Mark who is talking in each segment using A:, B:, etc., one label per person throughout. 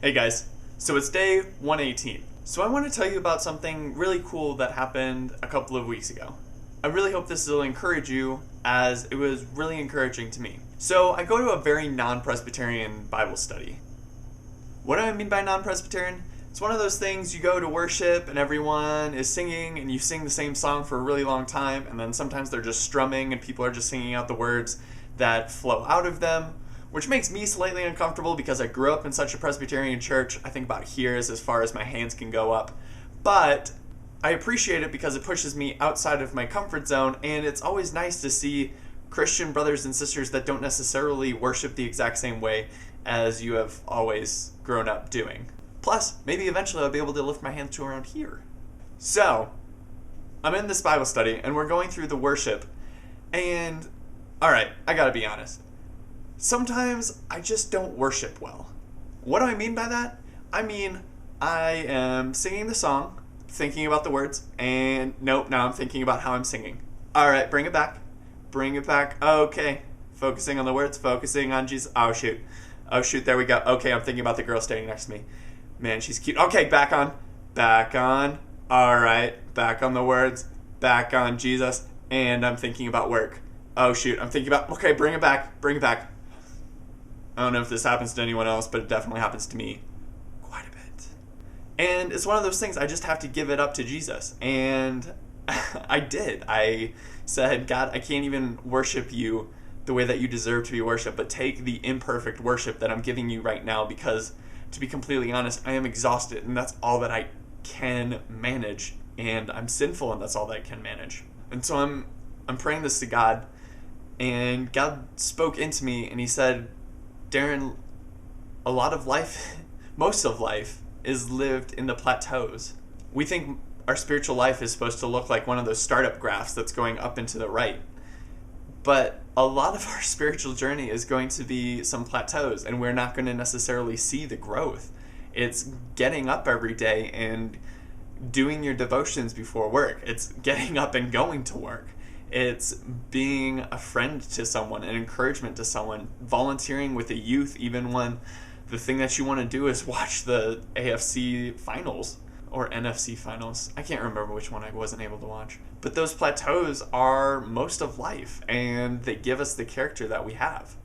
A: Hey guys, so it's day 118. So I want to tell you about something really cool that happened a couple of weeks ago. I really hope this will encourage you, as it was really encouraging to me. So I go to a very non-Presbyterian Bible study. What do I mean by non-Presbyterian? It's one of those things you go to worship and everyone is singing and you sing the same song for a really long time, and then sometimes they're just strumming and people are just singing out the words that flow out of them, which makes me slightly uncomfortable because I grew up in such a Presbyterian church. I think about here is as far as my hands can go up. But I appreciate it because it pushes me outside of my comfort zone, and it's always nice to see Christian brothers and sisters that don't necessarily worship the exact same way as you have always grown up doing. Plus, maybe eventually I'll be able to lift my hands to around here. So, I'm in this Bible study, and we're going through the worship, and alright, I gotta be honest. Sometimes I just don't worship well. What do I mean by that? I mean, I am singing the song, thinking about the words, and nope, now I'm thinking about how I'm singing. Alright, bring it back. Bring it back. Okay. Focusing on the words, focusing on Jesus. Oh shoot, there we go. Okay, I'm thinking about the girl standing next to me. Man, she's cute. Okay, back on. Back on. Alright, back on the words, back on Jesus, and I'm thinking about work. Oh shoot, I'm thinking about, okay, bring it back. Bring it back. I don't know if this happens to anyone else, but it definitely happens to me quite a bit. And it's one of those things, I just have to give it up to Jesus. And I did. I said, God, I can't even worship you the way that you deserve to be worshipped, but take the imperfect worship that I'm giving you right now, because, to be completely honest, I am exhausted, and that's all that I can manage. And I'm sinful, and that's all that I can manage. And so I'm praying this to God, and God spoke into me, and he said, Darren, a lot of life, most of life, is lived in the plateaus. We think our spiritual life is supposed to look like one of those startup graphs that's going up and to the right. But a lot of our spiritual journey is going to be some plateaus, and we're not going to necessarily see the growth. It's getting up every day and doing your devotions before work. It's getting up and going to work. It's being a friend to someone, an encouragement to someone, volunteering with the youth even when the thing that you want to do is watch the AFC finals or NFC finals. I can't remember which one I wasn't able to watch. But those plateaus are most of life, and they give us the character that we have.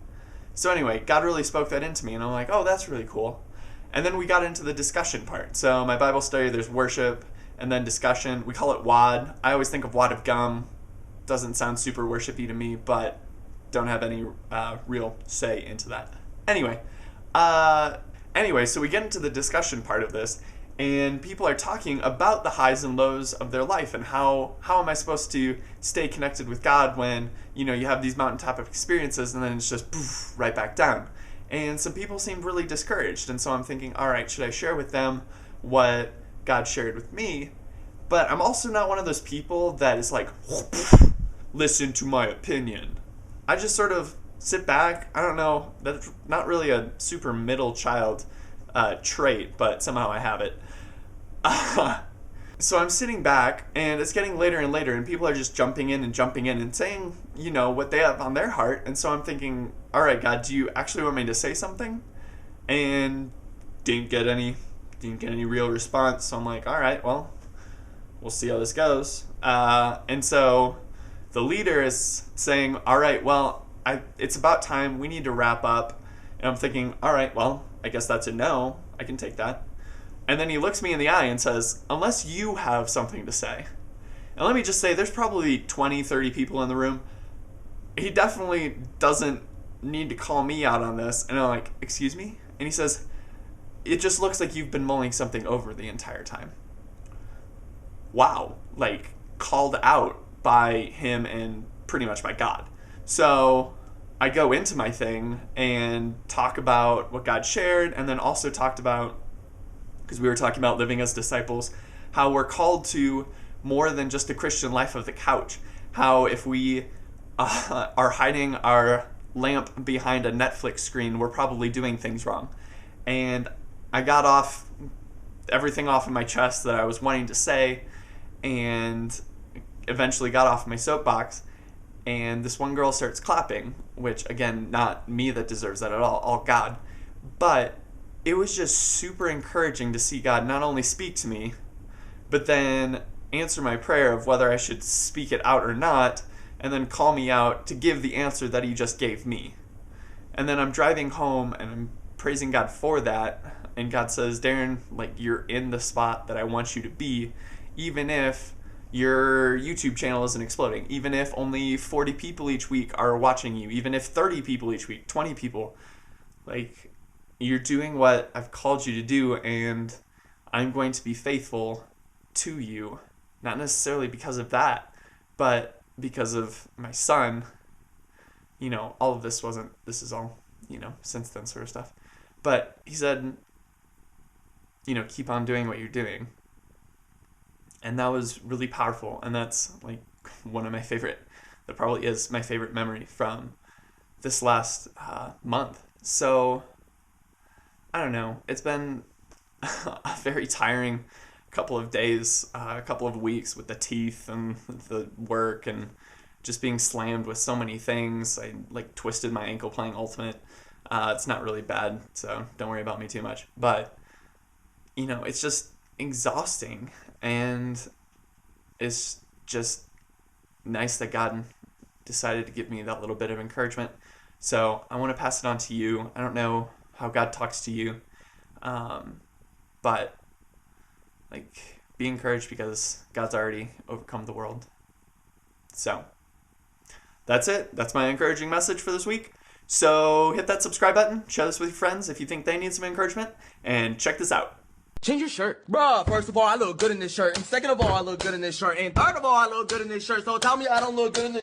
A: So anyway, God really spoke that into me, and I'm like, oh, that's really cool. And then we got into the discussion part. So my Bible study, there's worship, and then discussion. We call it WAD. I always think of wad of gum. Doesn't sound super worshipy to me, but don't have any real say into that. Anyway, so we get into the discussion part of this, and people are talking about the highs and lows of their life, and how am I supposed to stay connected with God when, you have these mountaintop experiences and then it's just poof, right back down. And some people seemed really discouraged, and so I'm thinking, all right, should I share with them what God shared with me? But I'm also not one of those people that is like, listen to my opinion. I just sort of sit back. I don't know. That's not really a super middle child trait, but somehow I have it. So I'm sitting back, and it's getting later and later, and people are just jumping in and saying, what they have on their heart. And so I'm thinking, all right, God, do you actually want me to say something? And didn't get any real response. So I'm like, all right, well, we'll see how this goes. And so the leader is saying, all right, well, it's about time. We need to wrap up. And I'm thinking, all right, well, I guess that's a no. I can take that. And then he looks me in the eye and says, unless you have something to say. And let me just say, there's probably 20, 30 people in the room. He definitely doesn't need to call me out on this. And I'm like, excuse me? And he says, it just looks like you've been mulling something over the entire time. Wow. Like, called out by him and pretty much by God. So I go into my thing and talk about what God shared, and then also talked about, because we were talking about living as disciples, how we're called to more than just the Christian life of the couch. How if we are hiding our lamp behind a Netflix screen, we're probably doing things wrong. And I got everything off of my chest that I was wanting to say, and eventually got off my soapbox, and this one girl starts clapping, which, again, not me that deserves that at all God. But it was just super encouraging to see God not only speak to me, but then answer my prayer of whether I should speak it out or not, and then call me out to give the answer that he just gave me. And then I'm driving home and I'm praising God for that, and God says, Darren, like, you're in the spot that I want you to be, even if your YouTube channel isn't exploding, even if only 40 people each week are watching you, even if 30 people each week, 20 people, like, you're doing what I've called you to do, and I'm going to be faithful to you, not necessarily because of that, but because of my son. You know, all of this is all, you know, since then sort of stuff. But he said, you know, keep on doing what you're doing. And that was really powerful. And that's like one of my favorite, that probably is my favorite memory from this last month. So, I don't know. It's been a very tiring couple of days, a couple of weeks with the teeth and the work and just being slammed with so many things. I like twisted my ankle playing Ultimate. It's not really bad, so don't worry about me too much. But, you know, it's just exhausting, and it's just nice that God decided to give me that little bit of encouragement. So I want to pass it on to you. I don't know how God talks to you, but like, be encouraged because God's already overcome the world. So that's it. That's my encouraging message for this week. So hit that subscribe button, share this with your friends if you think they need some encouragement, and check this out.
B: Change your shirt. Bruh, first of all, I look good in this shirt. And second of all, I look good in this shirt. And third of all, I look good in this shirt. So tell me I don't look good in this